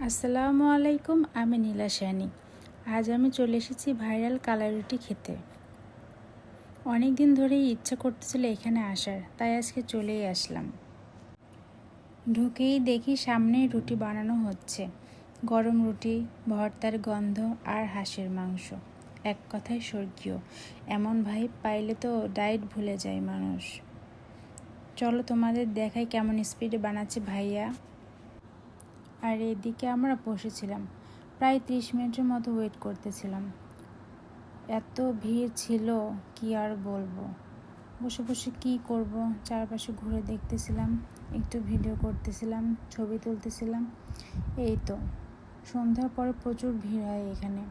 আসসালামু আলাইকুম, আমি নীলা শানি। আজ আমি চলে এসেছি ভাইরাল কালাই রুটি খেতে। অনেক দিন ধরেই ইচ্ছা করতেছিল এখানে আসার, তাই আজকে চলেই আসলাম। ঢুকেই দেখি সামনেই রুটি বানানো হচ্ছে। গরম রুটি, ভর্তার গন্ধ আর হাঁসের মাংস, এক কথায় স্বর্গীয়। এমন ভাইব পাইলে তো ডায়েট ভুলে যায় মানুষ। চলো তোমাদের দেখাই কেমন স্পিডে বানাচ্ছে ভাইয়া। আর এদিকে আমরা বসেছিলাম, প্রায় 30 মিনিটের মতো ওয়েট করতেছিলাম। এত ভিড় ছিল, কি আর বলবো। বসে বসে কি করব, চারপাশে ঘুরে দেখতেছিলাম, একটু ভিডিও করতেছিলাম, ছবি তুলতেছিলাম। এই তো, সন্ধ্যার পরে প্রচুর ভিড় হয় এখানে।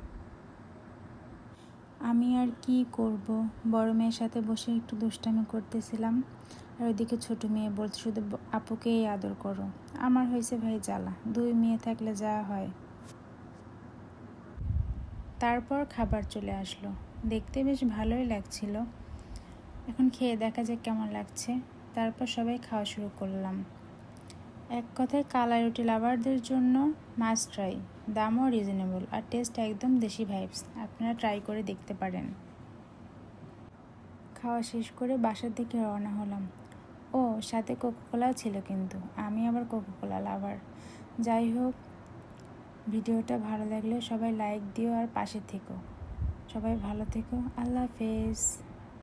আমি আর কি করব, বড় মেয়ের সাথে বসে একটু দুষ্টামি করতেছিলাম। আর ওইদিকে ছোট মেয়ে বলতে শুধু আপুকেই আদর করো। আমার হয়েছে ভাই জ্বালা, 2 মেয়ে থাকলে যা হয়। তারপর খাবার চলে আসলো, দেখতে বেশ ভালোই লাগছিল। এখন খেয়ে দেখা যাক কেমন লাগছে। তারপর সবাই খাওয়া শুরু করলাম। এক কথায় কালাই রুটি লাভারদের জন্য মাস্ট ট্রাই। দামও রিজনেবল আর টেস্ট একদম দেশি ভাইবস। আপনারা ট্রাই করে দেখতে পারেন। খাওয়া শেষ করে বাসার দিকে রওনা হলাম। ও সাথে কোকোকোলাও ছিল, কিন্তু আমি আবার কোকোকোলা লাভার। যাই হোক, ভিডিওটা ভালো লাগলে সবাই লাইক দিও আর পাশে থেকো। সবাই ভালো থেকো। আল্লাহ হাফেজ।